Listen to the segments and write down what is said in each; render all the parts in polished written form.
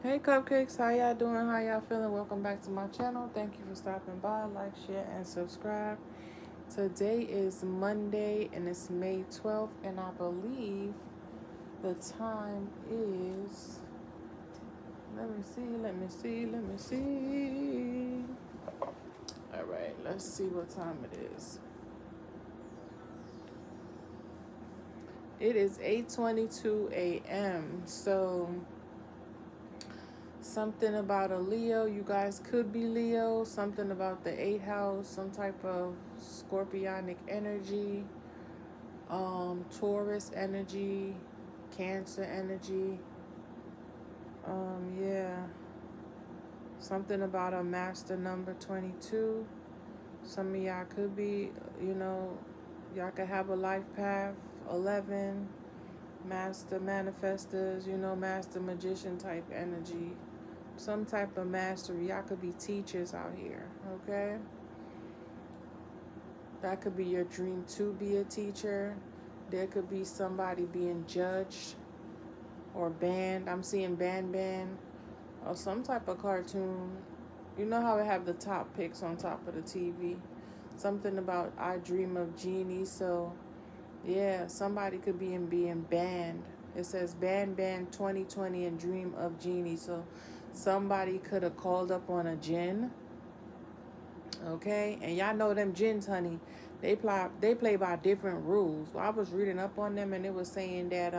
Hey cupcakes, how y'all doing? How y'all feeling? Welcome back to my channel. Thank you for stopping by. Like, share, and subscribe. Today is Monday and it's May 12th, and I believe the time is, let me see. All right, let's see what time it is. It is 8:22 a.m. So something about a Leo. You guys could be Leo. Something about the 8th house. Some type of scorpionic energy. Taurus energy. Cancer energy. Yeah. Something about a master number 22. Some of y'all could be, y'all could have a life path 11. Master manifestors, master magician type energy. Some type of mastery. Y'all could be teachers out here, okay? That could be your dream to be a teacher. There could be somebody being judged or banned. I'm seeing ban or some type of cartoon. You know how I have the top picks on top of the TV? Something about I dream of Genie. So yeah, somebody could be in being banned. It says ban 2020 and dream of Genie. So somebody could have called up on a jinn. Okay, and y'all know them jinns, honey. They play by different rules. I was reading up on them, and it was saying that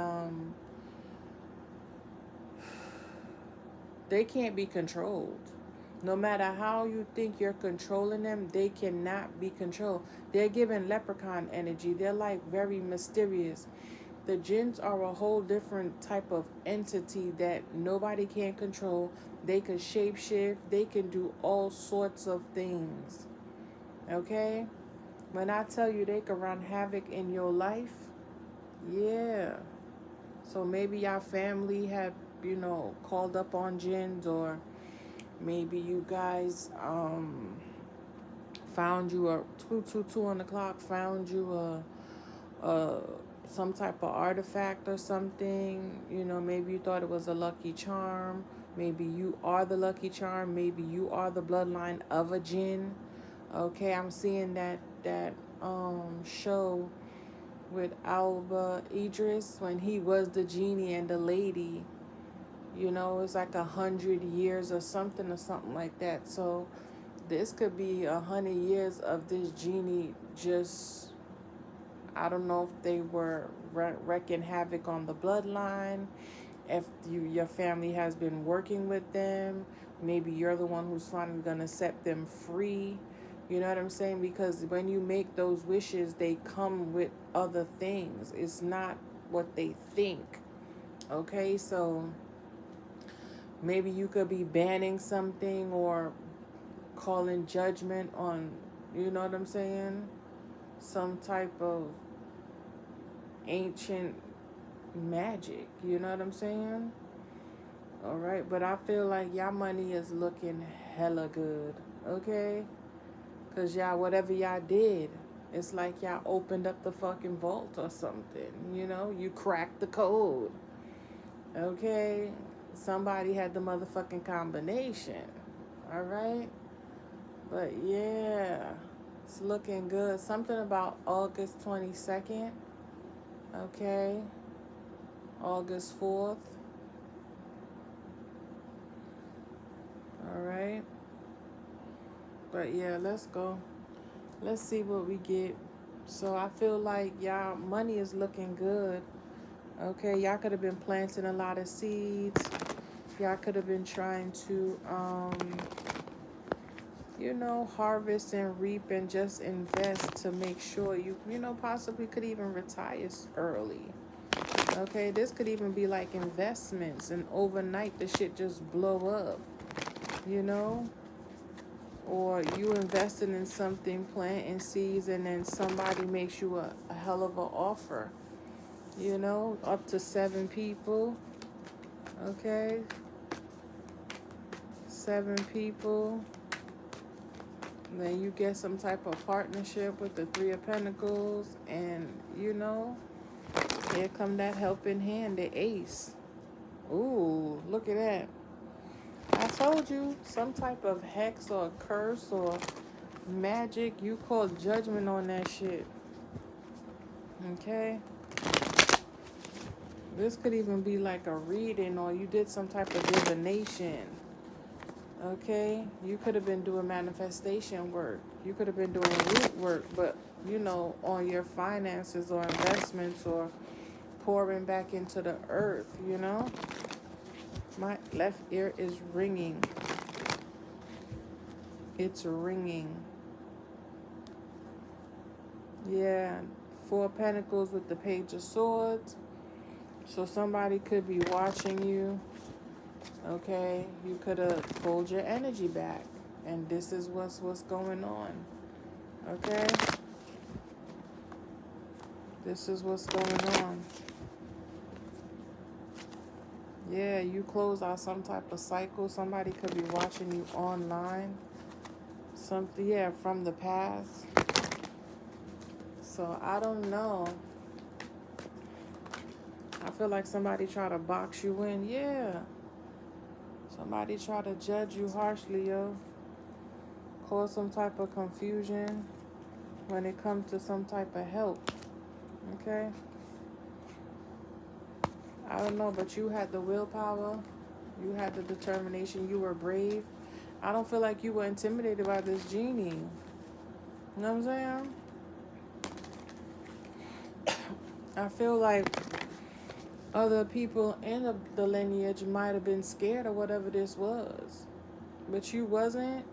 they can't be controlled. No matter how you think you're controlling them, they cannot be controlled. They're given leprechaun energy. They're like very mysterious. The jinns are a whole different type of entity that nobody can control. They can shapeshift. They can do all sorts of things. Okay? When I tell you they can run havoc in your life, yeah. So maybe your family had, called up on jinns, or maybe you guys found you a 222 on the clock, found you a some type of artifact or something. Maybe you thought it was a lucky charm. Maybe you are the lucky charm. Maybe you are the bloodline of a jinn. Okay, I'm seeing that show with Alba Idris when he was the genie and the lady. It's like 100 years or something like that. So this could be 100 years of this genie just, I don't know if they were wreaking havoc on the bloodline, if your family has been working with them, maybe you're the one who's finally going to set them free. You know what I'm saying? Because when you make those wishes, they come with other things. It's not what they think. Okay, so maybe you could be banning something or calling judgment on, you know what I'm saying? Some type of ancient magic. You know what I'm saying? All right, but I feel like y'all money is looking hella good, okay? Because y'all, whatever y'all did, it's like y'all opened up the fucking vault or something, You cracked the code, okay? Somebody had the motherfucking combination, all right? But yeah, it's looking good. Something about August 22nd, okay? August 4th, all right? But yeah, let's go. Let's see what we get. So I feel like y'all money is looking good. Okay, y'all could have been planting a lot of seeds. Y'all could have been trying to harvest and reap and just invest to make sure you possibly could even retire early. Okay, this could even be like investments, and overnight the shit just blow up, you know? Or you invested in something, planting seeds, and then somebody makes you a hell of an offer, up to 7 people. Okay, 7 people. Then you get some type of partnership with the Three of Pentacles, and here come that helping hand, the Ace. Ooh, look at that. I told you, some type of hex or curse or magic, you call judgment on that shit. Okay? This could even be like a reading, or you did some type of divination. Okay? You could have been doing manifestation work. You could have been doing root work, but on your finances or investments or pouring back into the earth. My left ear is ringing. It's ringing. Yeah. 4 of Pentacles with the Page of Swords. So somebody could be watching you. Okay, you could have pulled your energy back, and this is what's going on. Okay, this is what's going on. Yeah, you close out some type of cycle. Somebody could be watching you online. Something, yeah, from the past. So I don't know. I feel like somebody try to box you in. Yeah. Somebody try to judge you harshly, yo. Cause some type of confusion when it comes to some type of help. Okay? I don't know, but you had the willpower. You had the determination. You were brave. I don't feel like you were intimidated by this genie. You know what I'm saying? I feel like other people in the lineage might have been scared of whatever this was. But you wasn't.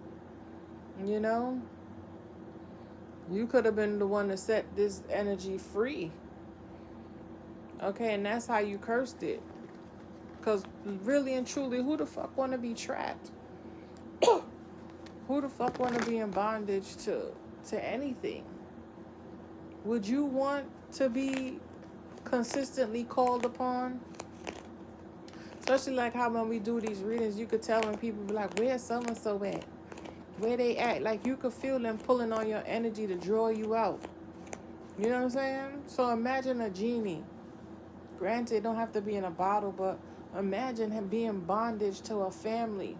You could have been the one to set this energy free. Okay, and that's how you cursed it. Because really and truly, who the fuck want to be trapped? Who the fuck want to be in bondage to anything? Would you want to be consistently called upon? Especially like how when we do these readings, you could tell when people be like, where's so-and-so at? Where they at? Like you could feel them pulling on your energy to draw you out. You know what I'm saying? So imagine a genie. Granted, it don't have to be in a bottle, but imagine him being bondage to a family.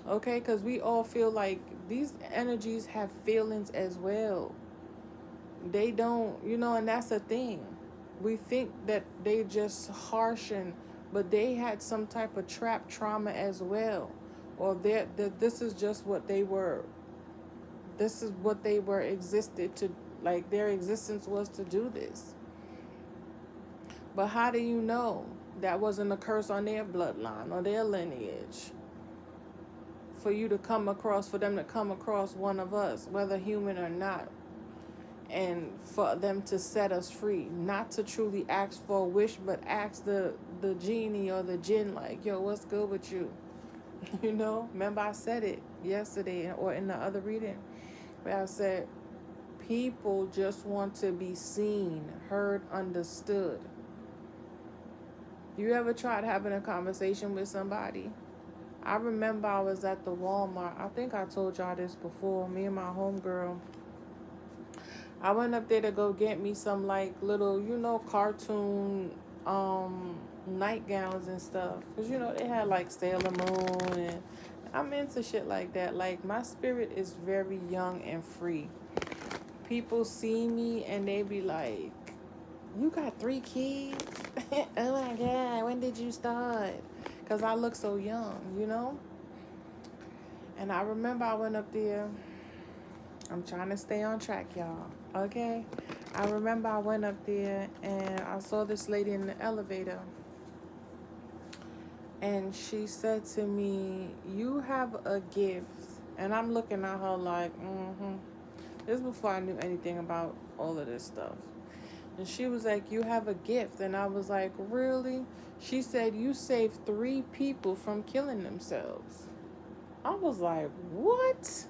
Okay, because we all feel like these energies have feelings as well. They don't, and that's the thing. We think that they just harshen, but they had some type of trap trauma as well. Or that this is just what they were. This is what they were existed to, like their existence was to do this. But how do you know that wasn't a curse on their bloodline or their lineage? For them to come across one of us, whether human or not, and for them to set us free, not to truly ask for a wish, but ask the genie or the jinn, like, yo, what's good with you? Remember I said it yesterday or in the other reading, where I said people just want to be seen, heard, understood. You ever tried having a conversation with somebody? I remember I was at the Walmart. I think I told y'all this before. Me and my homegirl. I went up there to go get me some like little, cartoon nightgowns and stuff. Because, they had like Sailor Moon, and I'm into shit like that. Like, my spirit is very young and free. People see me and they be like, you got 3 kids? Oh my God, when did you start? Because I look so young, And I remember I went up there. I'm trying to stay on track, y'all. Okay? I remember I went up there and I saw this lady in the elevator. And she said to me, you have a gift. And I'm looking at her like, This is before I knew anything about all of this stuff. And she was like, you have a gift. And I was like, really? She said, you saved 3 people from killing themselves. I was like, what?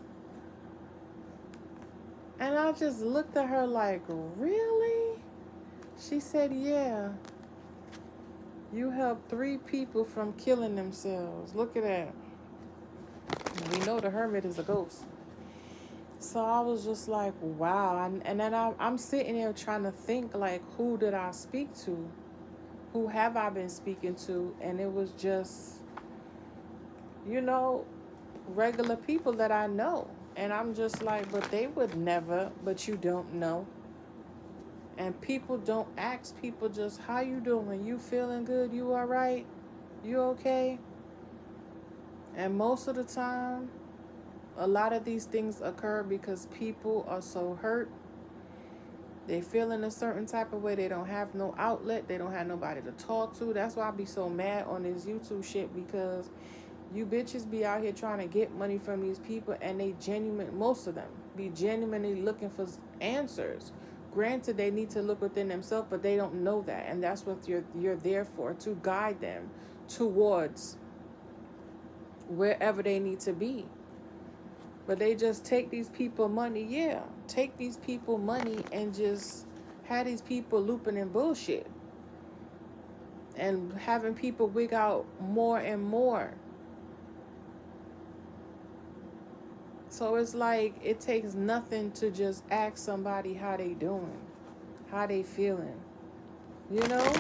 And I just looked at her like, really? She said, yeah. You helped 3 people from killing themselves. Look at that. We know the hermit is a ghost. So I was just like, wow. And then I'm sitting there trying to think, like, who did I speak to? Who have I been speaking to? And it was just you know, regular people that I know. And I'm just like, but they would never, but you don't know. And people don't ask people just, how you doing? You feeling good? You all right? You okay? And most of the time, a lot of these things occur because people are so hurt. They feel in a certain type of way. They don't have no outlet. They don't have nobody to talk to. That's why I be so mad on this YouTube shit, because you bitches be out here trying to get money from these people, and they most of them be genuinely looking for answers. Granted, they need to look within themselves, but they don't know that, and that's what you're there for, to guide them towards wherever they need to be. But they just take these people money, take these people money and just have these people looping in bullshit and having people wig out more and more. So it's like, it takes nothing to just ask somebody how they doing, how they feeling. You know?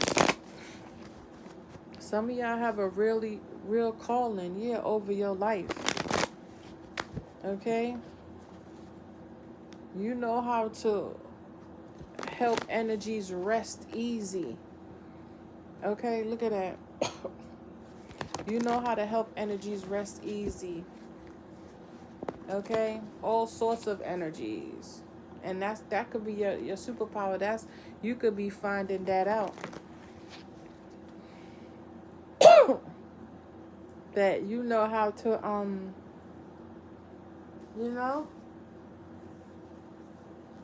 Some of y'all have a real calling, over your life. Okay? You know how to help energies rest easy. Okay, look at that. You know how to help energies rest easy. Okay? All sorts of energies. And that could be your superpower. You could be finding that out. That you know how to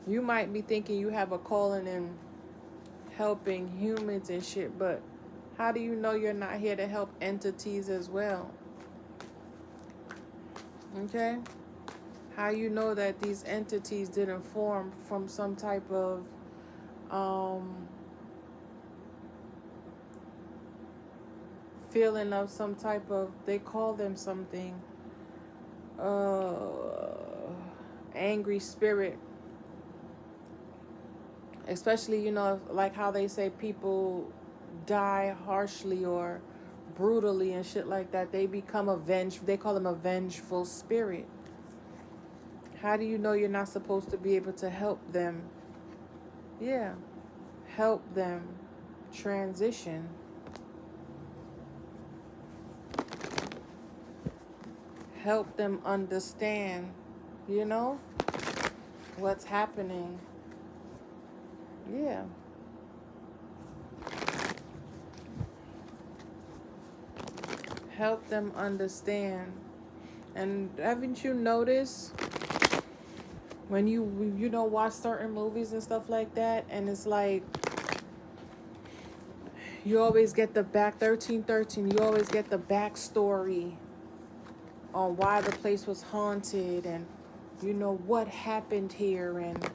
you might be thinking you have a calling in helping humans and shit, but how do you know you're not here to help entities as well? Okay? How you know that these entities didn't form from some type of feeling of some type of, they call them something, angry spirit. Especially, like how they say people die harshly or brutally and shit like that. They become they call them a vengeful spirit. How do you know you're not supposed to be able to help them? Yeah. Help them transition. Help them understand, what's happening. Yeah. Help them understand. And haven't you noticed when you watch certain movies and stuff like that, and it's like you always get the 1313, you always get the backstory on why the place was haunted and what happened here, and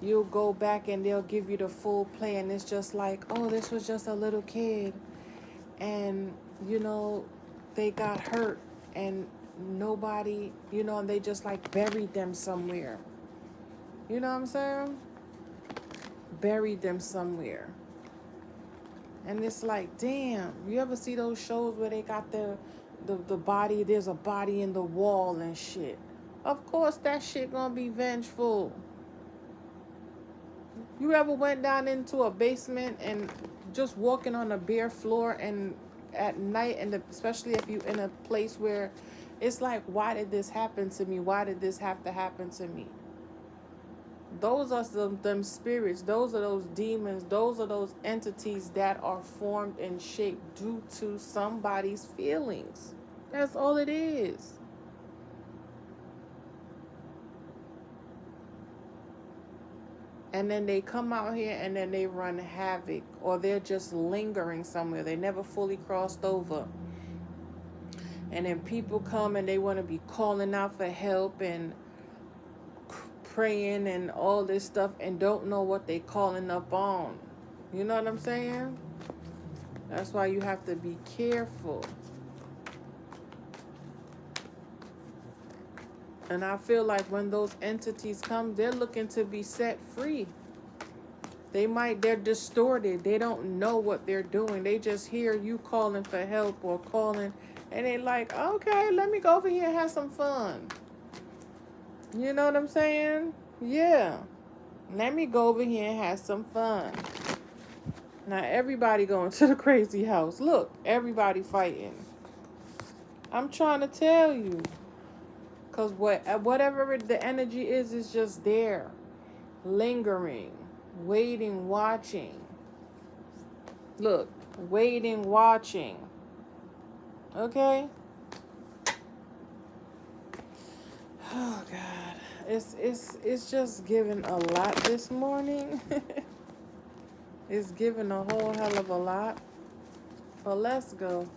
you'll go back and they'll give you the full play, and it's just like, oh, this was just a little kid, and they got hurt, and nobody, and they just like buried them somewhere. You know what I'm saying? Buried them somewhere. And it's like, damn, you ever see those shows where they got the body, there's a body in the wall and shit? Of course that shit gonna be vengeful. You ever went down into a basement and just walking on a bare floor, and at night, and especially if you in a place where it's like, why did this happen to me? Why did this have to happen to me? Those are them spirits. Those are those demons. Those are those entities that are formed and shaped due to somebody's feelings. That's all it is. And then they come out here and then they run havoc, or they're just lingering somewhere. They never fully crossed over. And then people come and they want to be calling out for help and praying and all this stuff, and don't know what they calling up on. You know what I'm saying? That's why you have to be careful. And I feel like when those entities come, they're looking to be set free. They're distorted. They don't know what they're doing. They just hear you calling for help or calling And they like, okay, let me go over here and have some fun. You know what I'm saying? Yeah. Let me go over here and have some fun. Now everybody going to the crazy house. Look, everybody fighting. I'm trying to tell you. Because whatever the energy is just there. Lingering. Waiting, watching. Look, waiting, watching. Okay? Oh God. It's just giving a lot this morning. It's giving a whole hell of a lot. But let's go.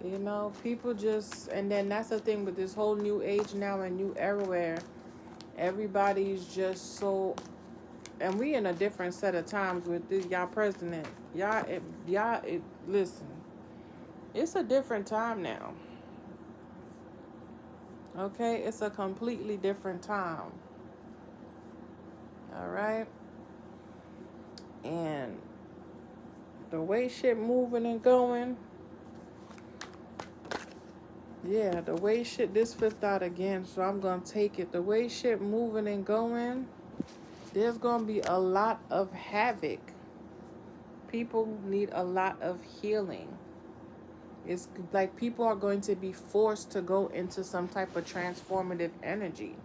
You know, people just, and then that's the thing with this whole new age now and new era where everybody's just so, and we in a different set of times with this y'all president. Listen, it's a different time now. Okay, it's a completely different time. All right, and the way shit moving and going. Yeah, the way shit, this flipped out again, so I'm going to take it. The way shit moving and going, there's going to be a lot of havoc. People need a lot of healing. It's like people are going to be forced to go into some type of transformative energy.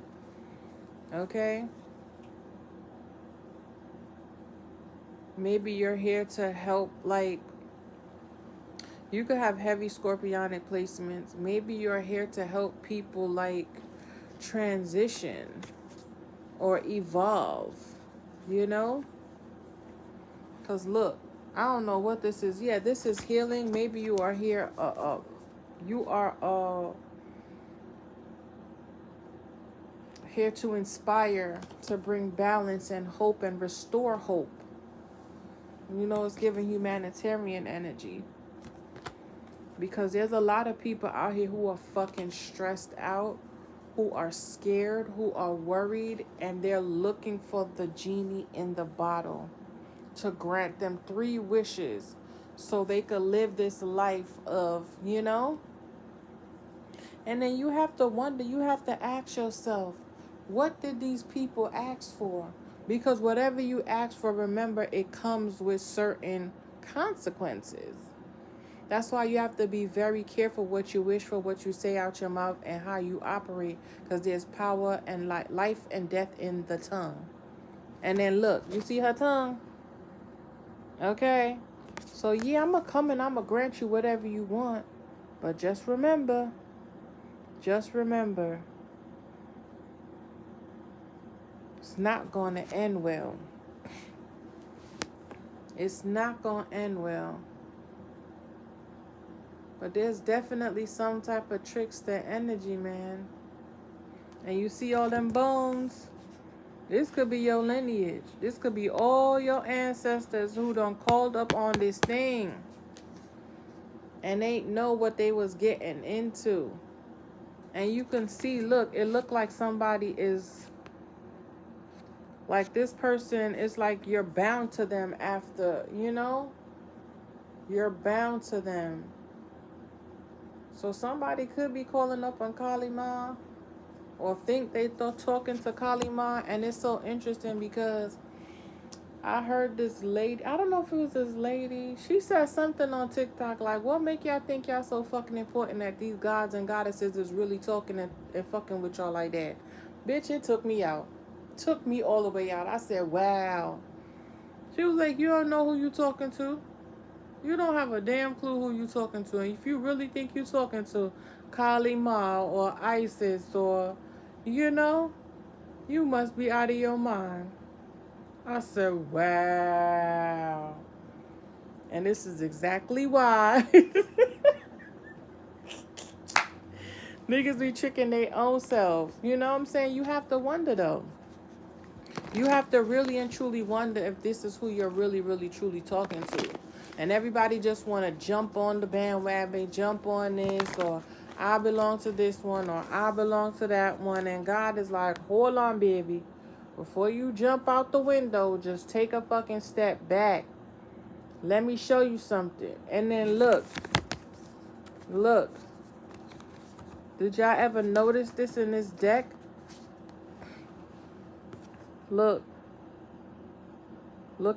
Okay? Maybe you're here to help, like, you could have heavy scorpionic placements. Maybe you're here to help people, like, transition or evolve, you know? Because look, I don't know what this is. Yeah, this is healing. Maybe you are here, you are here to inspire, to bring balance and hope and restore hope. You know, it's giving humanitarian energy. Because there's a lot of people out here who are fucking stressed out, who are scared, who are worried, and they're looking for the genie in the bottle to grant them 3 wishes so they could live this life of, you know? And then you have to wonder, you have to ask yourself, what did these people ask for? Because whatever you ask for, remember, it comes with certain consequences. That's why you have to be very careful what you wish for, what you say out your mouth, and how you operate. Because there's power and life and death in the tongue. And then look, you see her tongue? Okay? So yeah, I'm going to come and I'm going to grant you whatever you want. But just remember, it's not going to end well. It's not going to end well. But there's definitely some type of trickster energy, man. And you see all them bones? This could be your lineage. This could be all your ancestors who done called up on this thing. And ain't know what they was getting into. And you can see, look, it looked like somebody is, like this person is like you're bound to them after, you know? You're bound to them. So somebody could be calling up on Kali Ma or think they talking to Kali Ma. And it's so interesting because I heard this lady, I don't know if it was this lady, she said something on TikTok like, what make y'all think y'all so fucking important that these gods and goddesses is really talking and fucking with y'all like that? Bitch, it took me out. Took me all the way out. I said, wow. She was like, you don't know who you talking to. You don't have a damn clue who you talking to. And if you really think you talking to Kali Ma or Isis or, you know, you must be out of your mind. I said, wow. And this is exactly why niggas be tricking their own self. You know what I'm saying? You have to wonder, though. You have to really and truly wonder if this is who you're really, really, truly talking to. And everybody just want to jump on the bandwagon, jump on this, or I belong to this one, or I belong to that one. And God is like, hold on, baby. Before you jump out the window, just take a fucking step back. Let me show you something. And then look, Look, did y'all ever notice this in this deck? Look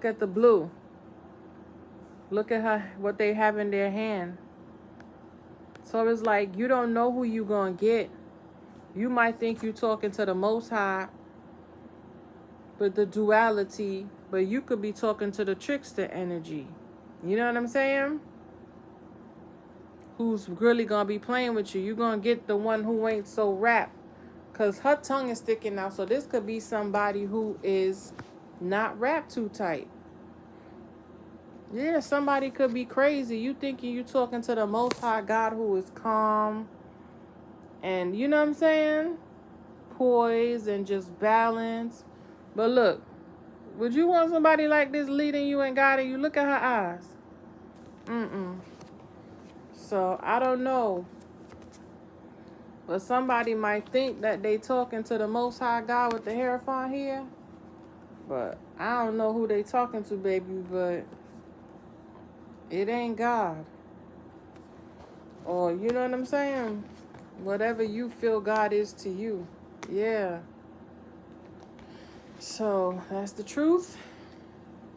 at the blue. Look at what they have in their hand. So it's like you don't know who you gonna get. You might think you talking to the Most High, but the duality, but you could be talking to the trickster energy. You know what I'm saying? Who's really gonna be playing with you? You gonna get the one who ain't so wrapped, cause her tongue is sticking out. So this could be somebody who is not wrapped too tight. Yeah, somebody could be crazy. You thinking you talking to the Most High God who is calm, and you know what I'm saying? Poise and just balance. But look, would you want somebody like this leading you and guiding you? Look at her eyes. So I don't know. But somebody might think that they talking to the Most High God with the Hierophant here. But I don't know who they talking to, baby, but it ain't God. Or you know what I'm saying? Whatever you feel God is to you. Yeah. So that's the truth.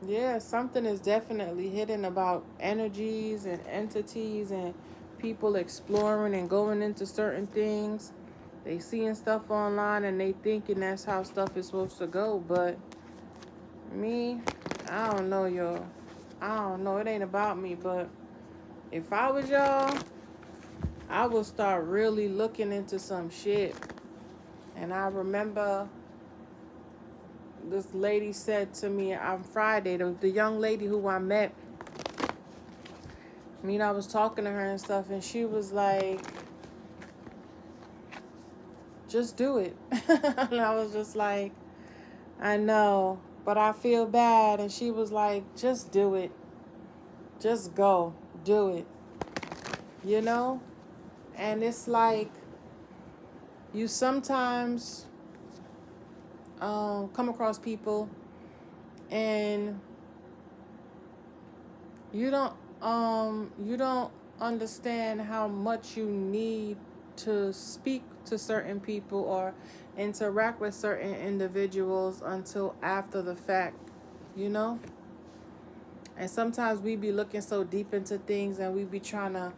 Yeah, something is definitely hidden about energies and entities and people exploring and going into certain things. They seeing stuff online and they thinking that's how stuff is supposed to go. But me, I don't know, y'all. I don't know. It ain't about me. But if I was y'all, I would start really looking into some shit. And I remember this lady said to me on Friday, the young lady who I met, I was talking to her and stuff, and she was like, just do it. And I was just like, I know, but I feel bad. And she was like, just do it. Just go. Do it. You know? And it's like, you sometimes come across people and you don't understand how much you need to speak to certain people or interact with certain individuals until after the fact, you know? And sometimes we be looking so deep into things and we be trying to,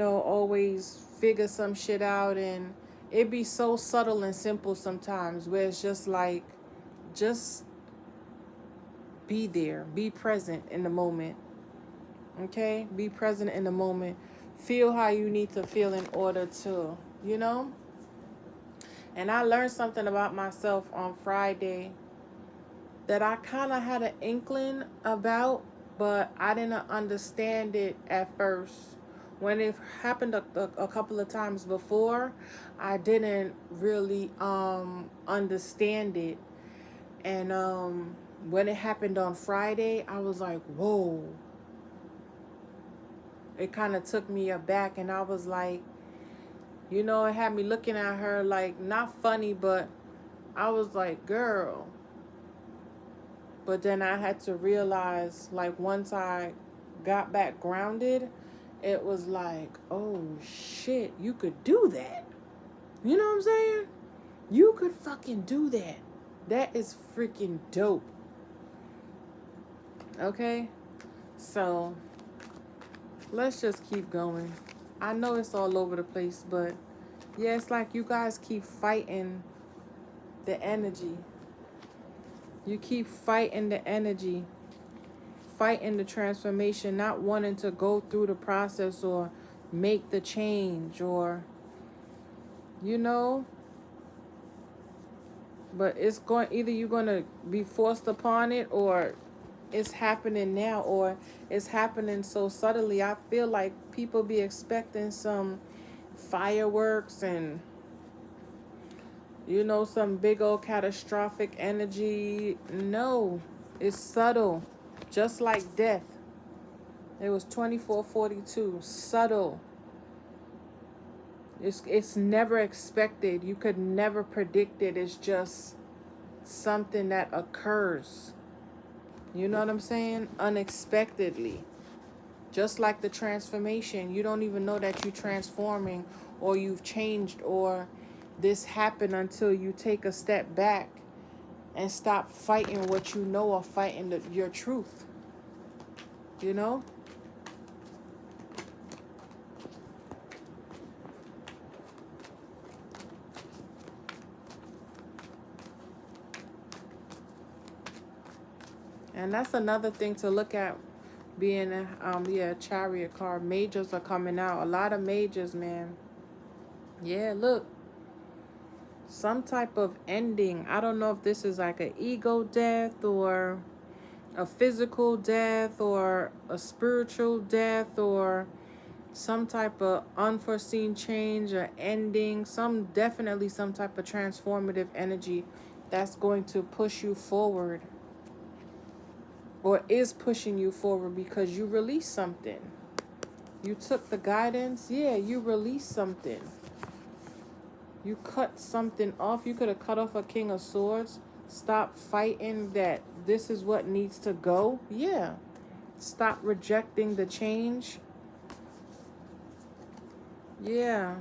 always figure some shit out, and it be so subtle and simple sometimes where it's just like, just be there, be present in the moment. Okay? Be present in the moment. Feel how you need to feel in order to, And I learned something about myself on Friday that I kind of had an inkling about, but I didn't understand it at first. When it happened a couple of times before, I didn't really understand it. And when it happened on Friday, I was like, whoa. It kind of took me aback, and I was like, it had me looking at her like, not funny, but I was like, girl. But then I had to realize, like, once I got back grounded, it was like, oh shit, you could do that. You know what I'm saying? You could fucking do that. That is freaking dope. Okay? So, let's just keep going. I know it's all over the place, but yeah, it's like you guys keep fighting the energy. You keep fighting the energy, fighting the transformation, not wanting to go through the process or make the change or, but it's going, either you're going to be forced upon it or it's happening now, or it's happening so subtly. I feel like people be expecting some fireworks and some big old catastrophic energy. No, it's subtle, just like death. It was 2442, subtle. It's never expected. You could never predict it. It's just something that occurs. You know what I'm saying? Unexpectedly. Just like the transformation, you don't even know that you're transforming or you've changed or this happened until you take a step back and stop fighting what you know or fighting your truth. You know? And that's another thing to look at, being a chariot card. Majors are coming out. A lot of majors, man. Yeah, look. Some type of ending. I don't know if this is like an ego death or a physical death or a spiritual death or some type of unforeseen change or ending. Definitely some type of transformative energy that's going to push you forward. Or is pushing you forward because you released something. You took the guidance. Yeah, you released something. You cut something off. You could have cut off a King of Swords. Stop fighting that this is what needs to go. Yeah. Stop rejecting the change. Yeah.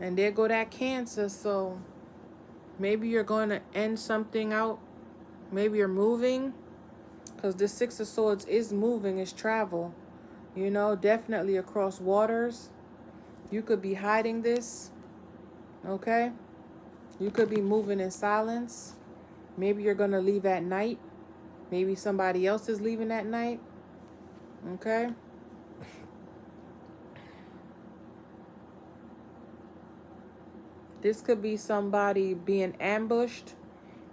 And there go that Cancer. So maybe you're going to end something out. Maybe you're moving. Because the Six of Swords is moving, is travel. You know, definitely across waters. You could be hiding this. Okay? You could be moving in silence. Maybe you're going to leave at night. Maybe somebody else is leaving at night. Okay? This could be somebody being ambushed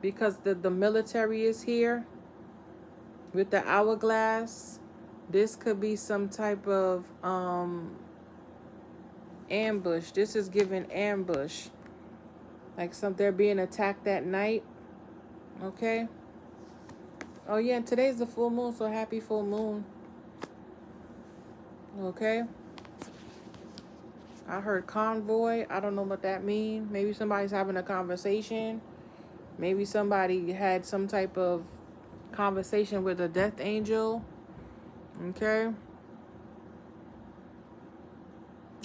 because the military is here with the hourglass. This could be some type of ambush. This is giving ambush. Like they're being attacked at night. Okay? Oh yeah, and today's the full moon, so happy full moon. Okay? I heard convoy. I don't know what that means. Maybe somebody's having a conversation. Maybe somebody had some type of conversation with a death angel. Okay?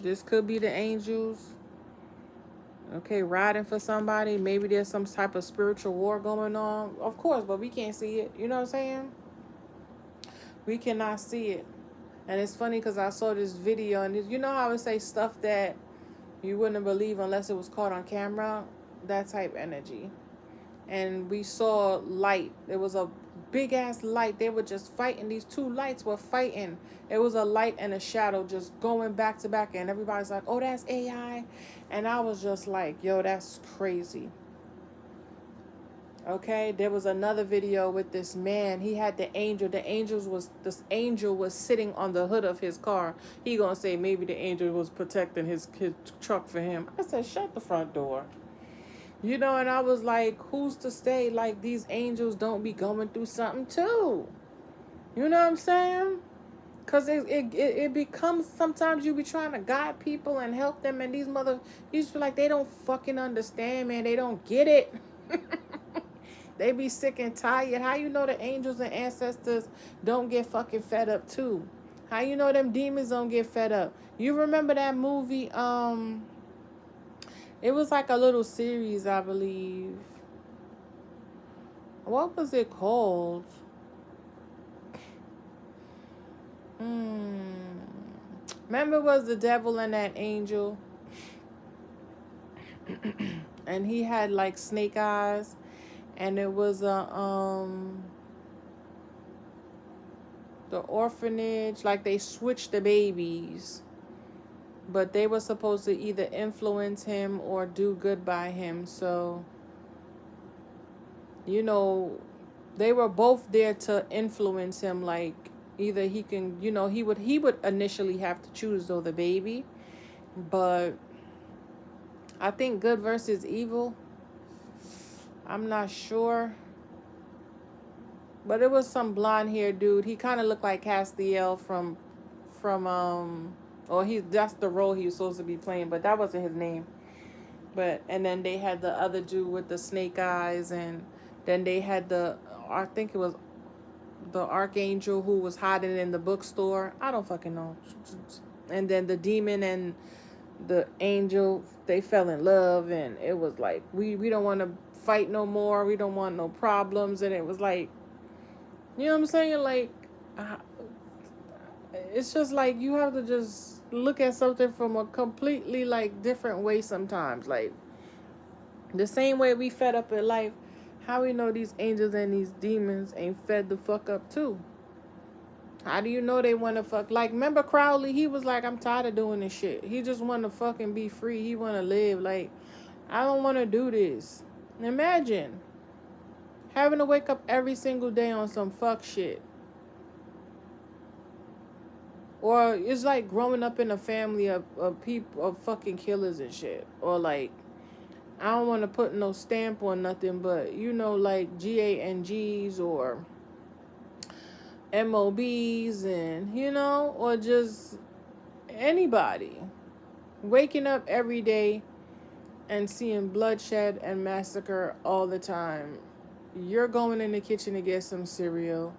This could be the angels. Okay, riding for somebody. Maybe there's some type of spiritual war going on. Of course, but we can't see it. You know what I'm saying? We cannot see it. And it's funny because I saw this video, and you know how I would say stuff that you wouldn't believe unless it was caught on camera? That type energy. And we saw light. There was a big ass light. They were just fighting. These two lights were fighting. It was a light and a shadow just going back to back. And everybody's like, oh, that's AI. And I was just like, yo, that's crazy. Okay, there was another video with this man. He had the angel. This angel was sitting on the hood of his car. He gonna say maybe the angel was protecting his truck for him. I said, shut the front door. You know, and I was like, who's to say like these angels don't be going through something too? You know what I'm saying? Because it becomes, sometimes you be trying to guide people and help them, and these feel like they don't fucking understand, man. They don't get it. They be sick and tired. How you know the angels and ancestors don't get fucking fed up too? How you know them demons don't get fed up? You remember that movie? It was like a little series, I believe. What was it called? Remember, it was the devil and that angel? And he had like snake eyes. And it was the orphanage, like they switched the babies, but they were supposed to either influence him or do good by him. So, you know, they were both there to influence him. Like either he can, you know, he would initially have to choose though the baby, but I think good versus evil. I'm not sure. But it was some blonde haired dude. He kind of looked like Castiel from that's the role he was supposed to be playing, but that wasn't his name. And then they had the other dude with the snake eyes, and then they had I think it was the archangel who was hiding in the bookstore. I don't fucking know. And then the demon and the angel, they fell in love, and it was like, we don't want to fight no more. We don't want no problems. And it was like, you know what I'm saying? Like, it's just like you have to just look at something from a completely like different way sometimes. Like, the same way we fed up in life, how we know these angels and these demons ain't fed the fuck up too? How do you know they want to fuck? Like, remember Crowley? He was like, I'm tired of doing this shit. He just want to fucking be free. He want to live. Like, I don't want to do this. Imagine having to wake up every single day on some fuck shit. Or it's like growing up in a family of people, of fucking killers and shit. Or like, I don't want to put no stamp on nothing, but you know, like GANGs or MOBs, and you know, or just anybody waking up every day and seeing bloodshed and massacre all the time. You're going in the kitchen to get some cereal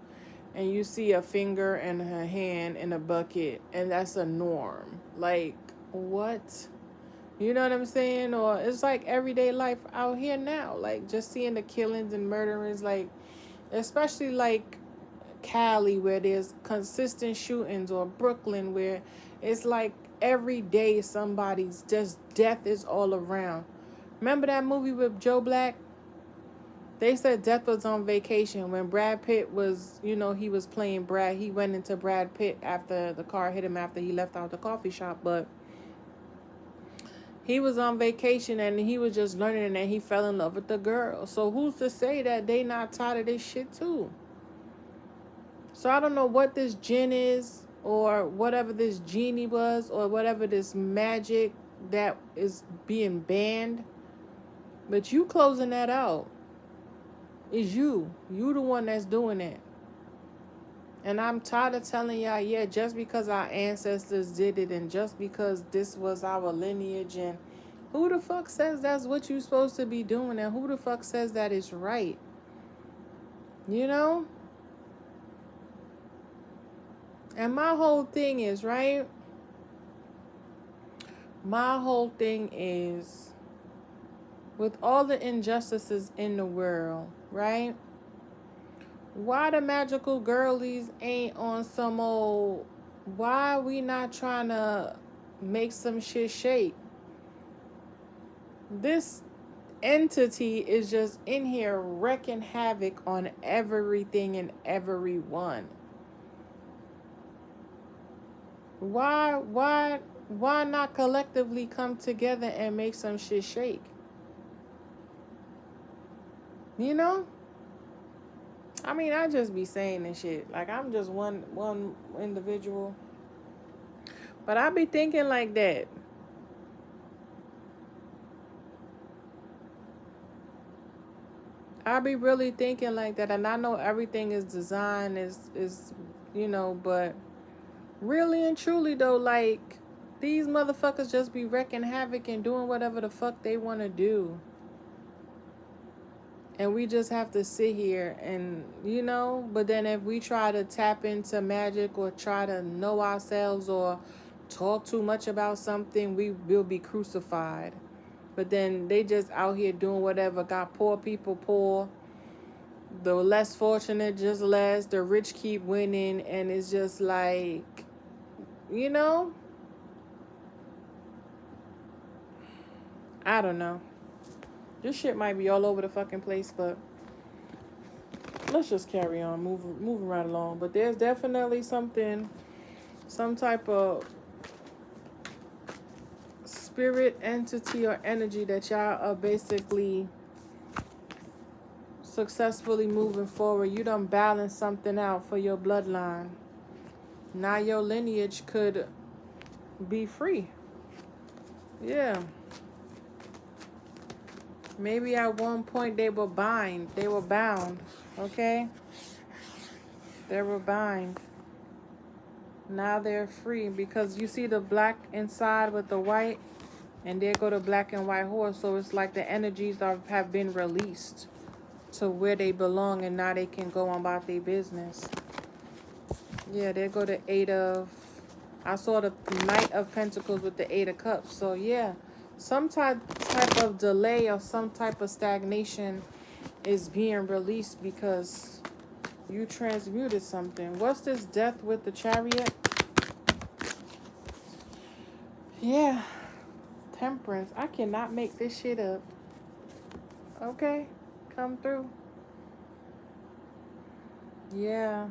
and you see a finger and a hand in a bucket, and that's a norm. Like, what? You know what I'm saying? Or it's like everyday life out here now. Like, just seeing the killings and murderings, like, especially like Cali, where there's consistent shootings, or Brooklyn, where it's like every day somebody's just death is all around. Remember that movie with Joe Black? They said death was on vacation. When Brad Pitt was, you know, he was playing Brad. He went into Brad Pitt after the car hit him after he left out the coffee shop. But he was on vacation and he was just learning, and then he fell in love with the girl. So who's to say that they not tired of this shit too? So I don't know what this jinn is, or whatever this genie was, or whatever this magic that is being banned. But you closing that out. Is you. You the one that's doing it. And I'm tired of telling y'all, yeah, just because our ancestors did it, and just because this was our lineage, and who the fuck says that's what you're supposed to be doing, and who the fuck says that is right? You know? And my whole thing is, right? My whole thing is, with all the injustices in the world, right? Why the magical girlies ain't on some old, why are we not trying to make some shit shake? This entity is just in here wreaking havoc on everything and everyone. Why not collectively come together and make some shit shake? You know? I mean, I just be saying this shit. Like, I'm just one individual. But I be thinking like that. I be really thinking like that. And I know everything is designed, is you know, but really and truly though, like, these motherfuckers just be wrecking havoc and doing whatever the fuck they want to do. And we just have to sit here and, you know, but then if we try to tap into magic, or try to know ourselves, or talk too much about something, we will be crucified. But then they just out here doing whatever. Got poor people poor. The less fortunate just less. The rich keep winning. And it's just like, you know, I don't know. This shit might be all over the fucking place, but let's just carry on, moving right along. But there's definitely something, some type of spirit, entity, or energy that y'all are basically successfully moving forward. You done balance something out for your bloodline. Now your lineage could be free. Yeah. Maybe at one point they were bound. Okay? They were bound. Now they're free, because you see the black inside with the white, and there go the black and white horse. So it's like the energies have been released to where they belong, and now they can go on about their business. Yeah, there go the Eight of... I saw the Knight of Pentacles with the Eight of Cups. So, yeah, some type of delay or some type of stagnation is being released because you transmuted something. What's this Death with the Chariot? Yeah, Temperance. I cannot make this shit up. Okay, come through. Yeah.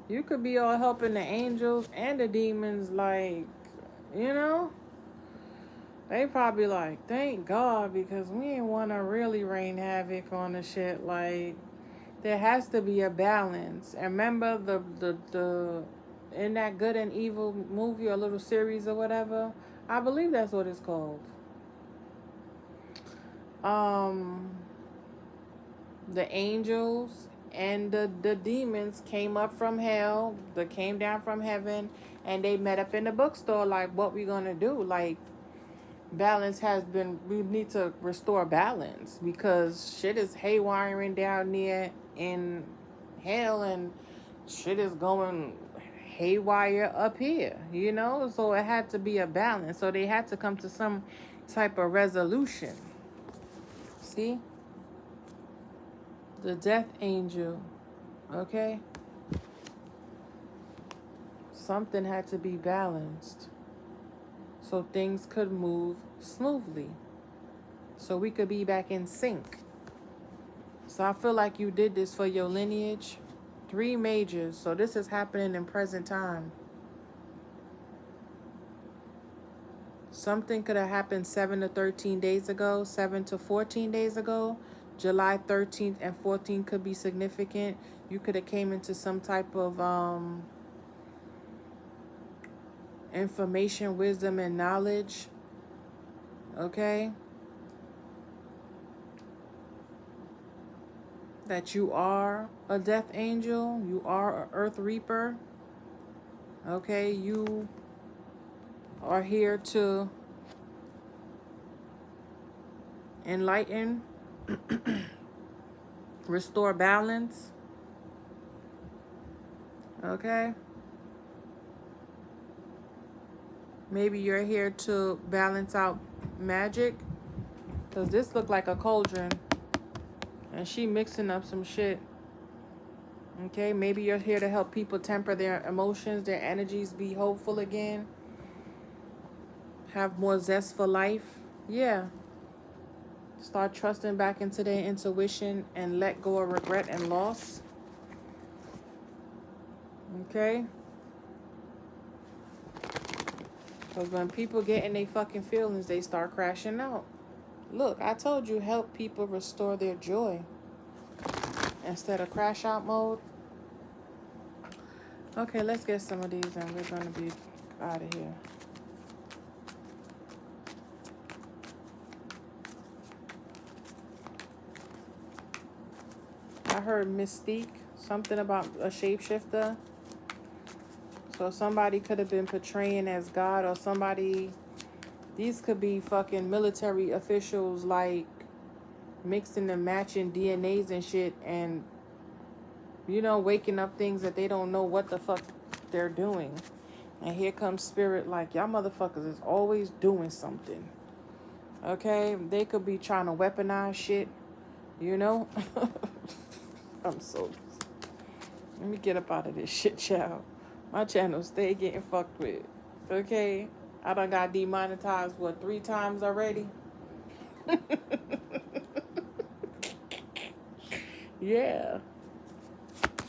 You could be all helping the angels and the demons, like, you know? They probably like, thank God, because we ain't want to really rain havoc on the shit. Like, there has to be a balance. And remember the in that Good and Evil movie or little series or whatever? I believe that's what it's called. The angels and the demons came up from hell, they came down from heaven, and they met up in the bookstore like, what we gonna do? Like, balance has been, we need to restore balance because shit is haywiring down there in hell and shit is going haywire up here, you know? So it had to be a balance. So they had to come to some type of resolution. See? The Death Angel. Okay? Something had to be balanced so things could move smoothly, so we could be back in sync. So I feel like you did this for your lineage. 3 majors. So this is happening in present time. Something could have happened 7 to 13 days ago, 7 to 14 days ago. July 13th and 14th could be significant. You could have came into some type of information, wisdom, and knowledge. Okay? That you are a death angel. You are an earth reaper. Okay? You are here to enlighten, restore balance. Okay? Maybe you're here to balance out magic, because this looked like a cauldron and she mixing up some shit. Okay? Maybe you're here to help people temper their emotions, their energies, be hopeful again, have more zest for life. Yeah. Start trusting back into their intuition and let go of regret and loss. Okay? Because when people get in their fucking feelings, they start crashing out. Look, I told you, help people restore their joy instead of crash out mode. Okay, let's get some of these and we're going to be out of here. I heard mystique, something about a shapeshifter. So somebody could have been portraying as God, or somebody, these could be fucking military officials, like mixing and matching DNAs and shit, and, you know, waking up things that they don't know what the fuck they're doing. And here comes spirit like, y'all motherfuckers is always doing something. Okay? They could be trying to weaponize shit, you know? I'm so... Let me get up out of this shit, child. My channel stay getting fucked with. Okay? I done got demonetized, 3 times already? Yeah.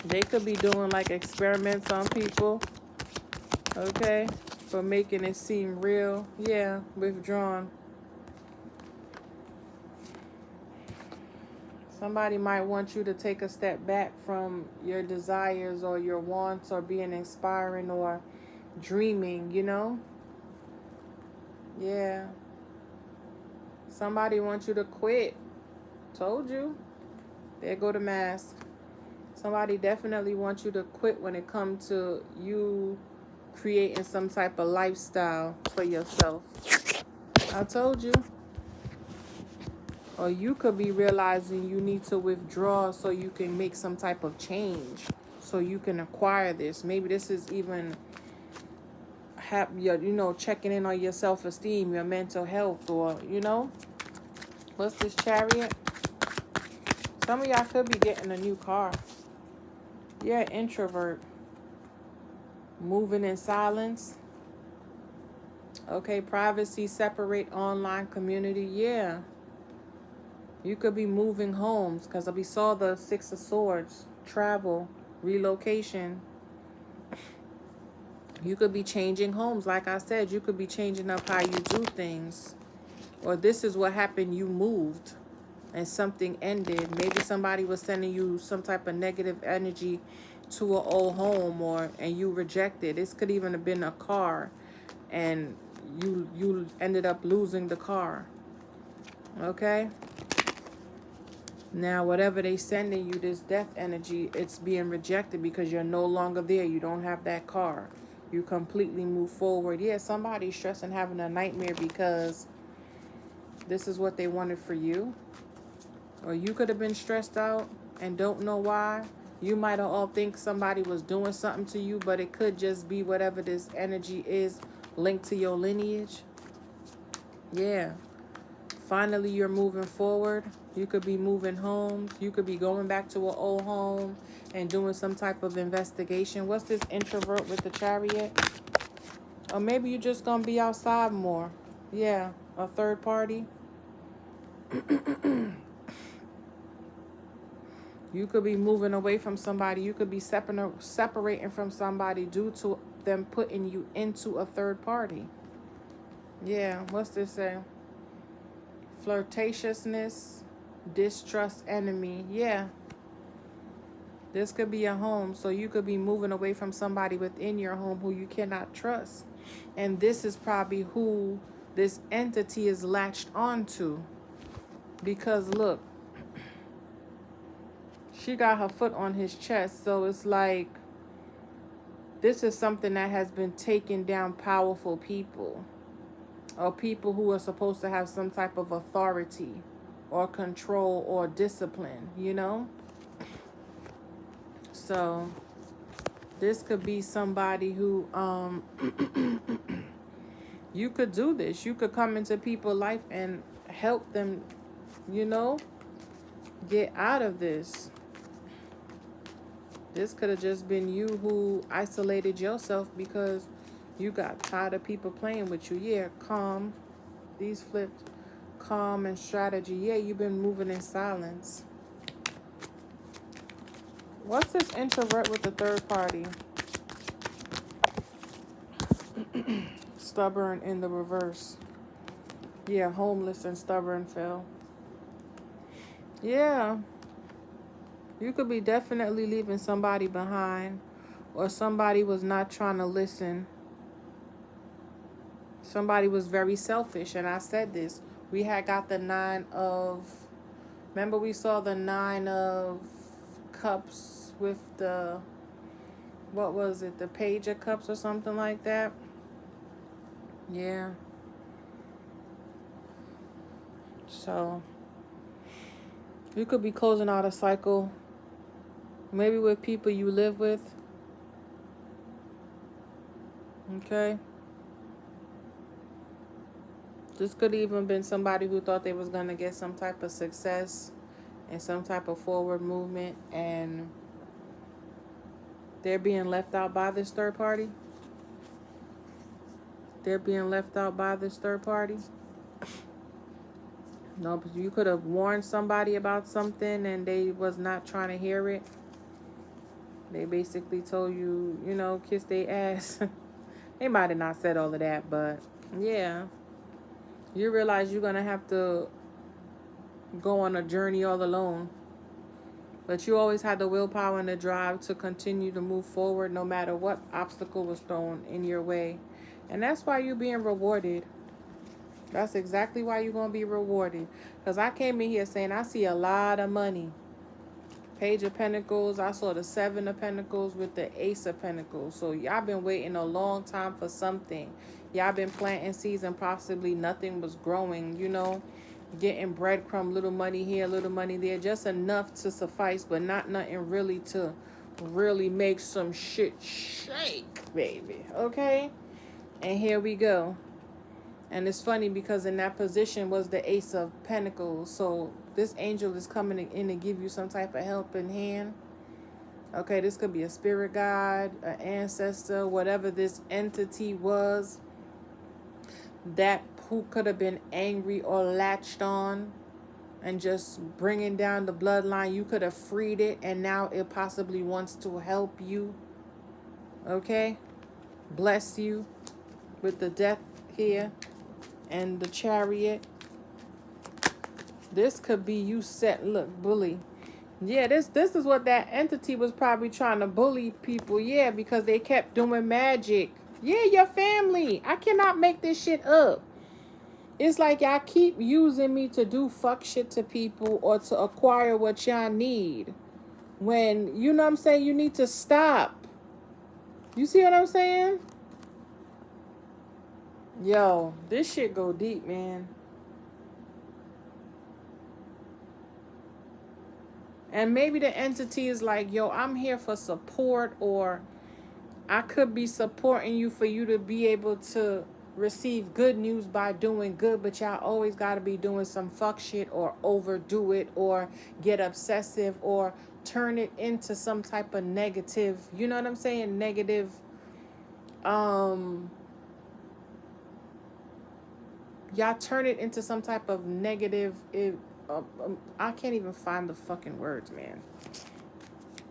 They could be doing like experiments on people. Okay? For making it seem real. Yeah, withdrawn. Somebody might want you to take a step back from your desires or your wants or being inspiring or dreaming, you know? Yeah. Somebody wants you to quit. Told you. There go the mask. Somebody definitely wants you to quit when it comes to you creating some type of lifestyle for yourself. I told you. Or you could be realizing you need to withdraw so you can make some type of change, so you can acquire this. Maybe this is even checking in on your self-esteem, your mental health, or what's this, Chariot? Some of y'all could be getting a new car. Yeah, introvert, moving in silence. Okay, privacy, separate, online community. Yeah, you could be moving homes, because we saw the Six of Swords, travel, relocation. You could be changing homes. Like I said, you could be changing up how you do things. Or this is what happened. You moved and something ended. Maybe somebody was sending you some type of negative energy to an old home, and you rejected. This could even have been a car, and you ended up losing the car. Okay? Now, whatever they sending you, this death energy, it's being rejected because you're no longer there. You don't have that car. You completely move forward. Yeah, somebody's stressing, having a nightmare because this is what they wanted for you. Or you could have been stressed out and don't know why. You might have all think somebody was doing something to you, but it could just be whatever this energy is linked to your lineage. Yeah. Finally, you're moving forward. You could be moving homes. You could be going back to an old home and doing some type of investigation. What's this introvert with the Chariot? Or maybe you're just going to be outside more. Yeah, a third party. You could be moving away from somebody. You could be separating from somebody due to them putting you into a third party. Yeah, what's this say? Flirtatiousness, distrust, enemy. Yeah. This could be a home. So you could be moving away from somebody within your home who you cannot trust. And this is probably who this entity is latched onto. Because look, she got her foot on his chest. So it's like, this is something that has been taking down powerful people. Or people who are supposed to have some type of authority or control or discipline, So this could be somebody who you could do this. You could come into people's life and help them, get out of this. This could have just been you who isolated yourself because you got tired of people playing with you. Yeah, calm. These flipped. Calm and strategy. Yeah, you've been moving in silence. What's this introvert with the third party? Stubborn in the reverse. Yeah, homeless and stubborn fell. Yeah. You could be definitely leaving somebody behind, or somebody was not trying to listen. Somebody was very selfish, and I said this. We had got the remember we saw the 9 of Cups with the, what was it, the Page of Cups or something like that? Yeah. So, you could be closing out a cycle, maybe with people you live with. Okay. This could even been somebody who thought they was going to get some type of success and some type of forward movement, and they're being left out by this third party. They're being left out by this third party. No, but you could have warned somebody about something and they was not trying to hear it. They basically told you, kiss their ass. They might have not said all of that, but yeah. You realize you're going to have to go on a journey all alone. But you always had the willpower and the drive to continue to move forward no matter what obstacle was thrown in your way. And that's why you're being rewarded. That's exactly why you're going to be rewarded. Because I came in here saying I see a lot of money. Page of Pentacles. I saw the 7 of Pentacles with the Ace of Pentacles. So y'all been waiting a long time for something. Y'all been planting seeds and possibly nothing was growing, getting breadcrumb, little money here, little money there, just enough to suffice, but not nothing really to really make some shit shake, baby. Okay? And here we go. And it's funny because in that position was the Ace of Pentacles. So this angel is coming in to give you some type of helping hand. Okay, this could be a spirit guide, an ancestor, whatever this entity was that who could have been angry or latched on and just bringing down the bloodline. You could have freed it, and now it possibly wants to help you. Okay? Bless you with the death here and the chariot. This could be you set, look, bully. Yeah, this is what that entity was probably trying to bully people. Yeah, because they kept doing magic. Yeah, your family. I cannot make this shit up. It's like y'all keep using me to do fuck shit to people or to acquire what y'all need. When, you know what I'm saying, you need to stop. You see what I'm saying? Yo, this shit go deep, man. And maybe the entity is like, yo, I'm here for support, or I could be supporting you for you to be able to receive good news by doing good, but y'all always got to be doing some fuck shit or overdo it or get obsessive or turn it into some type of negative, you know what I'm saying? Negative, y'all turn it into some type of negative, I can't even find the fucking words, man.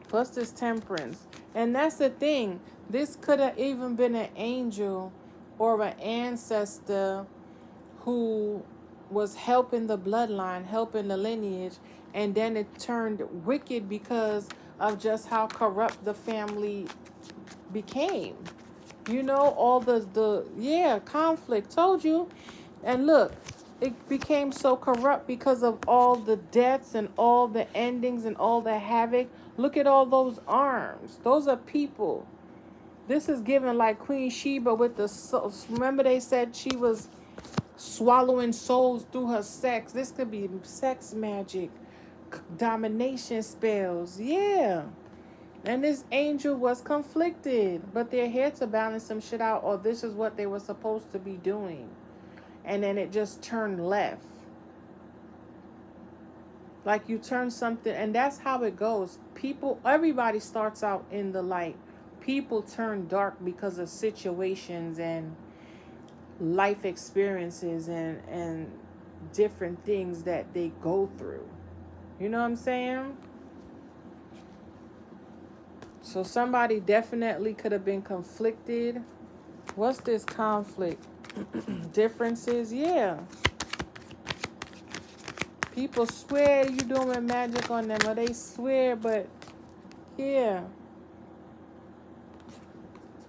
Plus this temperance. And that's the thing. This could have even been an angel or an ancestor who was helping the bloodline, helping the lineage, and then it turned wicked because of just how corrupt the family became. You know, all the conflict. Told you. And look, it became so corrupt because of all the deaths and all the endings and all the havoc. Look at all those arms. Those are people. This is given like Queen Sheba with the souls. Remember they said she was swallowing souls through her sex. This could be sex magic, domination spells. Yeah. And this angel was conflicted. But they're here to balance some shit out, or this is what they were supposed to be doing. And then it just turned left. Like you turn something, and that's how it goes. People, everybody starts out in the light. People turn dark because of situations and life experiences and different things that they go through. You know what I'm saying? So somebody definitely could have been conflicted. What's this conflict? Differences, yeah. People swear you doing magic on them, or they swear, but yeah.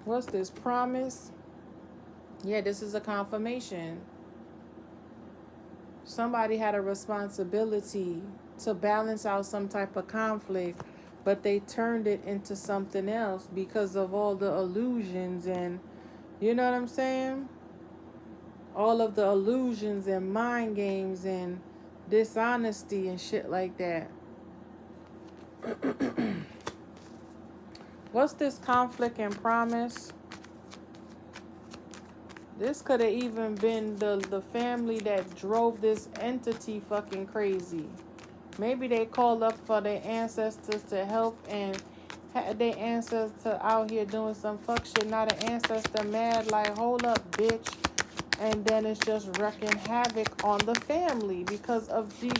What's this? Promise? Yeah, this is a confirmation. Somebody had a responsibility to balance out some type of conflict, but they turned it into something else because of all the illusions and, you know what I'm saying? All of the illusions and mind games and dishonesty and shit like that. What's this conflict and promise? This could have even been the family that drove this entity fucking crazy. Maybe they called up for their ancestors to help and had their ancestor out here doing some fuck shit. Now the ancestor mad like, hold up, bitch. And then it's just wreaking havoc on the family because of the...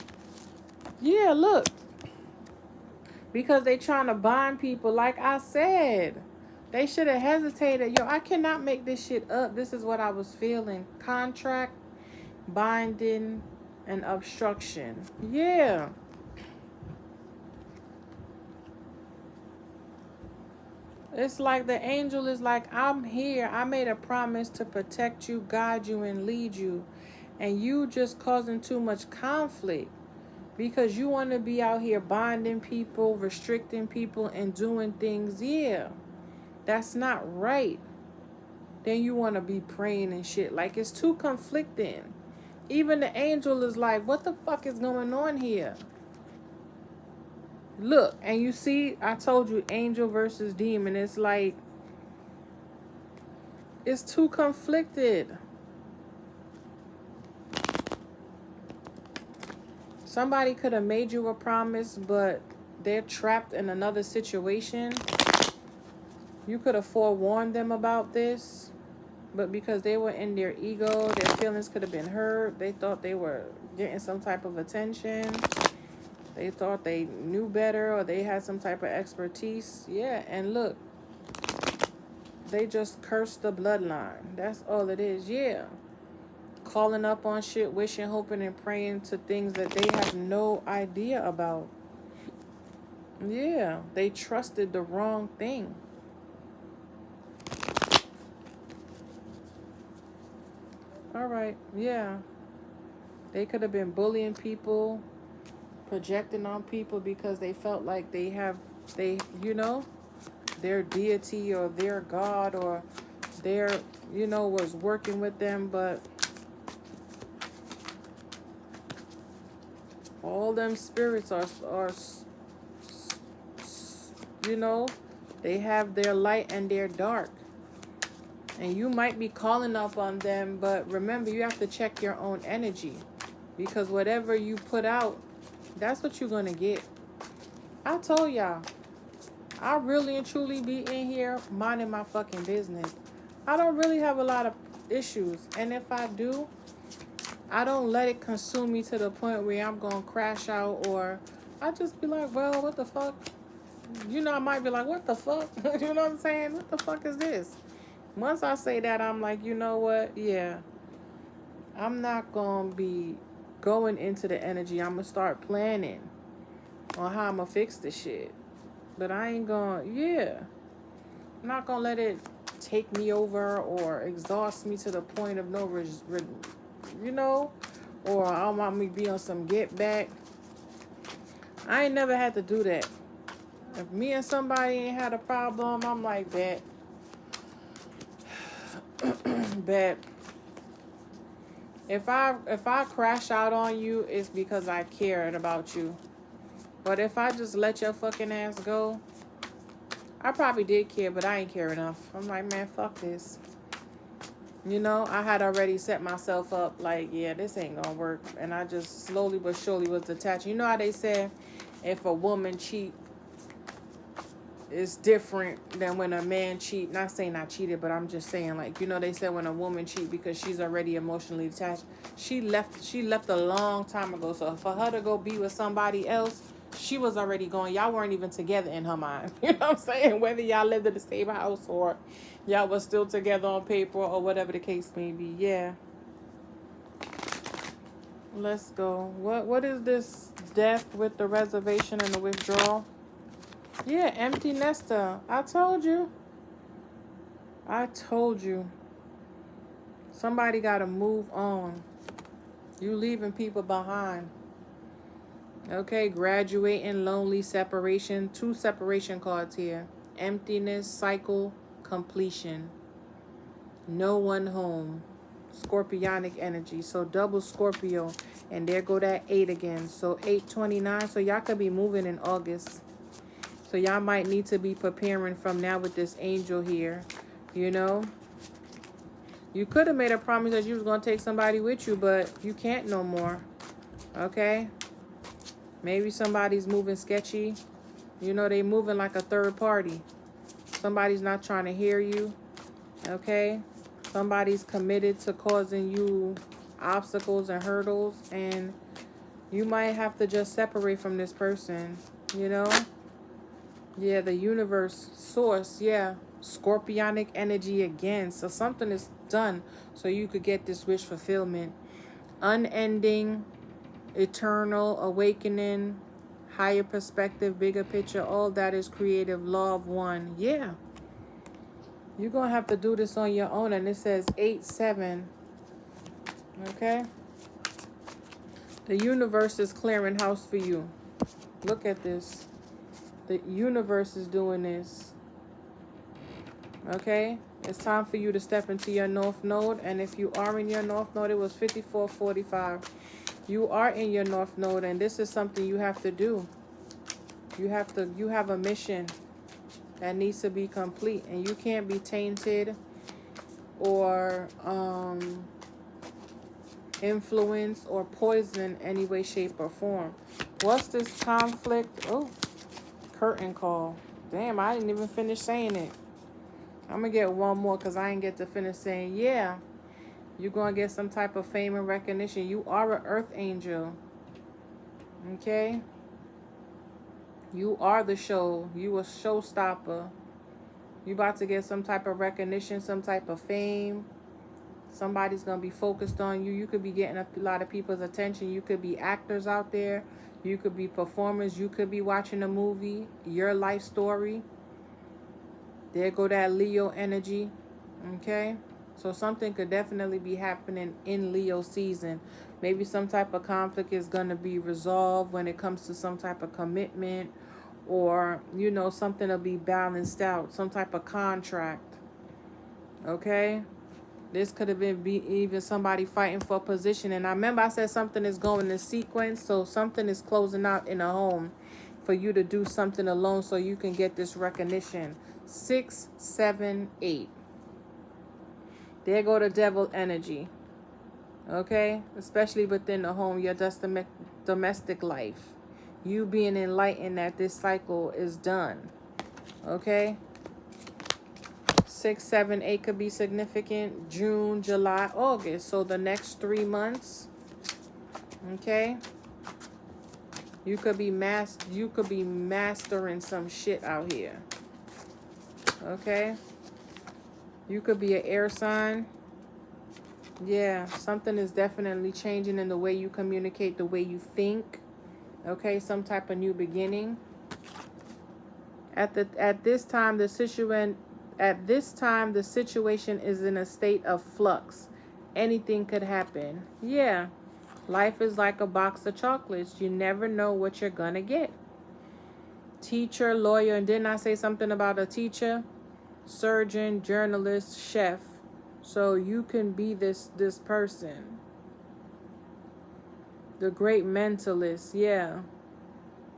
Yeah, look. Because they trying to bind people. Like I said, they should have hesitated. Yo, I cannot make this shit up. This is what I was feeling. Contract, binding, and obstruction. Yeah. It's like the angel is like, I'm here. I made a promise to protect you, guide you, and lead you. And you just causing too much conflict. Because you want to be out here binding people, restricting people, and doing things. Yeah. That's not right. Then you want to be praying and shit. Like, it's too conflicting. Even the angel is like, what the fuck is going on here? Look, and you see, I told you angel versus demon. It's like, it's too conflicted. Somebody could have made you a promise, but they're trapped in another situation. You could have forewarned them about this, but because they were in their ego, their feelings could have been hurt. They thought they were getting some type of attention. They thought they knew better, or they had some type of expertise. Yeah, and look, they just cursed the bloodline. That's all it is. Yeah. Calling up on shit, wishing, hoping, and praying to things that they have no idea about. Yeah, they trusted the wrong thing. All right, yeah. They could have been bullying people, projecting on people because they felt like their deity or their God or their, was working with them, but all them spirits are they have their light and their dark. And you might be calling up on them, but remember, you have to check your own energy. Because whatever you put out, that's what you're going to get. I told y'all, I really and truly be in here minding my fucking business. I don't really have a lot of issues. And if I do, I don't let it consume me to the point where I'm going to crash out, or I just be like, well, what the fuck? I might be like, what the fuck? You know what I'm saying? What the fuck is this? Once I say that, I'm like, you know what? Yeah. I'm not going to be going into the energy. I'm going to start planning on how I'm going to fix this shit. But I ain't going to, I'm not going to let it take me over or exhaust me to the point of no, or I want me to be on some get back. I ain't never had to do that. If me and somebody ain't had a problem, I'm like, bet. Bet. If I crash out on you, it's because I cared about you. But if I just let your fucking ass go, I probably did care, but I ain't care enough. I'm like, man, fuck this. I had already set myself up like, yeah, this ain't gonna work. And I just slowly but surely was detached. You know how they say if a woman cheat, it's different than when a man cheat. Not saying I cheated, but I'm just saying, like, they said when a woman cheat because she's already emotionally attached. She left a long time ago. So for her to go be with somebody else, she was already going. Y'all weren't even together in her mind. You know what I'm saying? Whether y'all lived in the same house or y'all was still together on paper or whatever the case may be. Yeah. Let's go. What is this death with the reservation and the withdrawal? Yeah, empty nester. I told you. Somebody got to move on. You leaving people behind. Okay, graduating, lonely, separation. 2 separation cards here. Emptiness, cycle, completion. No one home. Scorpionic energy. So double Scorpio. And there go that 8 again. So 8/29. So y'all could be moving in August. So y'all might need to be preparing from now with this angel here. You could have made a promise that you was going to take somebody with you, but you can't no more. Okay? Maybe somebody's moving sketchy. They moving like a third party. Somebody's not trying to hear you. Okay? Somebody's committed to causing you obstacles and hurdles, and you might have to just separate from this person. Yeah, the universe, source, yeah. Scorpionic energy again. So something is done so you could get this wish fulfillment. Unending, eternal, awakening, higher perspective, bigger picture. All that is creative, law of one. Yeah. You're going to have to do this on your own. And it says 8/7. Okay? The universe is clearing house for you. Look at this. The universe is doing this. Okay? It's time for you to step into your North Node. And if you are in your North Node, it was 5445. You are in your North Node, and this is something you have to do. You have a mission that needs to be complete, and you can't be tainted or influenced or poisoned in any way, shape, or form. What's this conflict? Oh, curtain call. Damn, I didn't even finish saying it. I'm gonna get one more because I didn't get to finish saying, yeah, you're gonna get some type of fame and recognition. You are an earth angel. Okay? You are the show. You a showstopper. You about to get some type of recognition, some type of fame. Somebody's going to be focused on you. You could be getting a lot of people's attention. You could be actors out there. You could be performers. You could be watching a movie, your life story. There go that Leo energy. Okay? So something could definitely be happening in Leo season. Maybe some type of conflict is going to be resolved when it comes to some type of commitment, or, you know, something will be balanced out, some type of contract. Okay? This could have been even somebody fighting for a position. And I remember I said something is going in sequence. So something is closing out in a home for you to do something alone so you can get this recognition. 6, 7, 8. There go the devil energy. Okay? Especially within the home, your domestic life. You being enlightened that this cycle is done. Okay? 6, 7, 8 could be significant. June, July, August. So the next 3 months. Okay? You could be mastering some shit out here. Okay? You could be an air sign. Yeah, something is definitely changing in the way you communicate, the way you think. Okay, some type of new beginning. At this time the situation is in a state of flux. Anything could happen. Yeah. Life is like a box of chocolates. You never know what you're gonna get. Teacher, lawyer, and didn't I say something about a teacher? Surgeon, journalist, chef. So you can be this person. The great mentalist, yeah.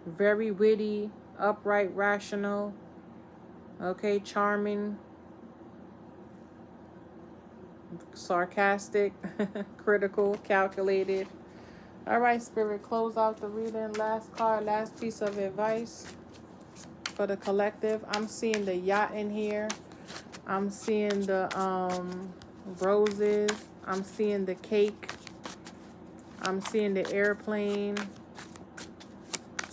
Very witty, upright, rational. Okay, charming, sarcastic, critical, calculated. All right, Spirit, close out the reading. Last card, last piece of advice for the collective. I'm seeing the yacht in here. I'm seeing the roses. I'm seeing the cake. I'm seeing the airplane.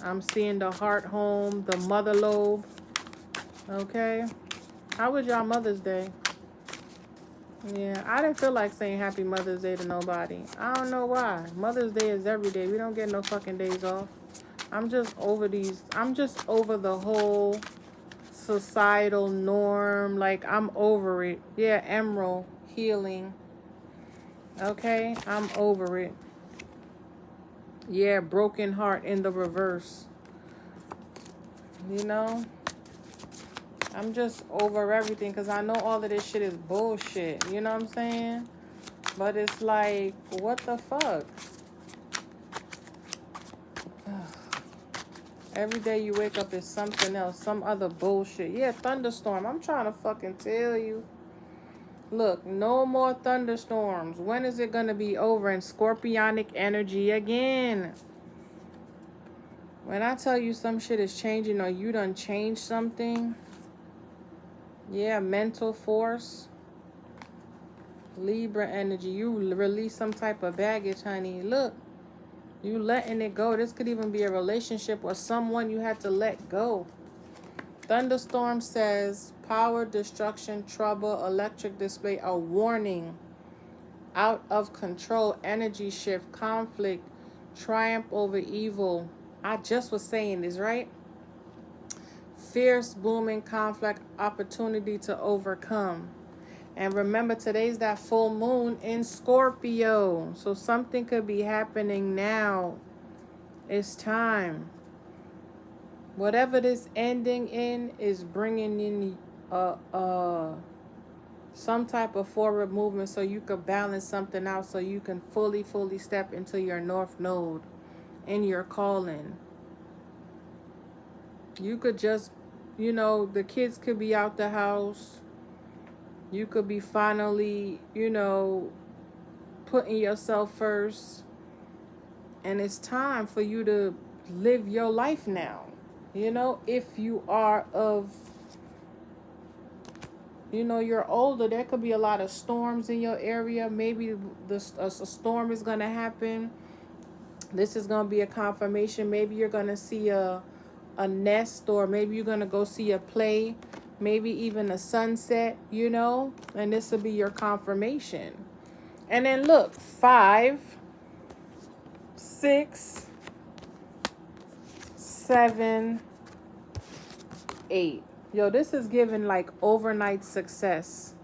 I'm seeing the heart home, the mother lobe. Okay. How was y'all Mother's Day? Yeah, I didn't feel like saying Happy Mother's Day to nobody. I don't know why. Mother's Day is every day. We don't get no fucking days off. I'm just over the whole societal norm. Like, I'm over it. Yeah, Emerald, healing. Okay, I'm over it. Yeah, broken heart in the reverse. You know? I'm just over everything because I know all of this shit is bullshit. You know what I'm saying? But it's like, what the fuck? Every day you wake up is something else. Some other bullshit. Yeah, thunderstorm. I'm trying to fucking tell you. Look, no more thunderstorms. When is it going to be over? And scorpionic energy again. When I tell you some shit is changing or you done changed something. Yeah, mental force. Libra energy. You release some type of baggage, honey. Look, you letting it go. This could even be a relationship or someone you had to let go. Thunderstorm says power, destruction, trouble, electric display, a warning. Out of control, energy shift, conflict, triumph over evil. I just was saying this, right? Fierce, booming conflict, opportunity to overcome. And remember, today's that full moon in Scorpio. So something could be happening now. It's time. Whatever this ending in is bringing in some type of forward movement so you could balance something out, so you can fully step into your north node in your calling. You could just, the kids could be out the house. You could be finally, putting yourself first. And it's time for you to live your life now. If you are of, you're older, there could be a lot of storms in your area. Maybe a storm is going to happen. This is going to be a confirmation. Maybe you're going to see a nest, or maybe you're going to go see a play, maybe even a sunset, and this will be your confirmation. And then look, 5, 6, 7, 8. Yo, this is giving like overnight success.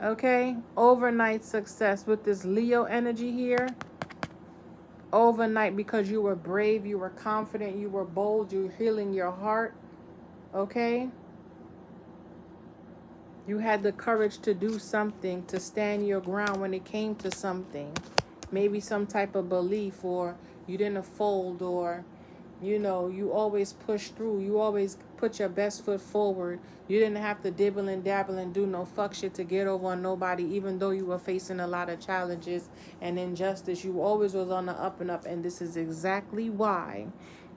Okay? Overnight success with this Leo energy here. Overnight, because you were brave, you were confident, you were bold, you were healing your heart. Okay? You had the courage to do something, to stand your ground when it came to something. Maybe some type of belief, or you didn't fold, or you always push through. You always put your best foot forward. You didn't have to dibble and dabble and do no fuck shit to get over on nobody, even though you were facing a lot of challenges and injustice. You always was on the up and up, and this is exactly why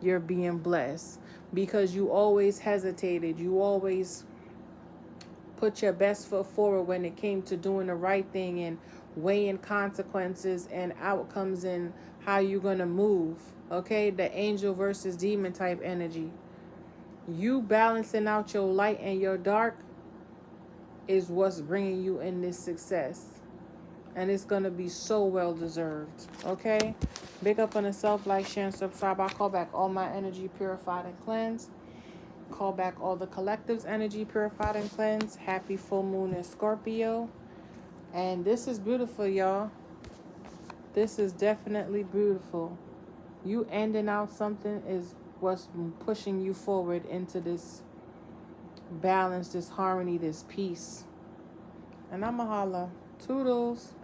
you're being blessed. Because you always hesitated. You always put your best foot forward when it came to doing the right thing and weighing consequences and outcomes and how you're going to move. Okay, the angel versus demon type energy. You balancing out your light and your dark is what's bringing you in this success. And it's going to be so well deserved. Okay, big up on the self, like, share, and subscribe. I call back all my energy purified and cleansed. Call back all the collective's energy purified and cleansed. Happy full moon in Scorpio. And this is beautiful, y'all. This is definitely beautiful. You ending out something is what's pushing you forward into this balance, this harmony, this peace. And I'ma holla. Toodles.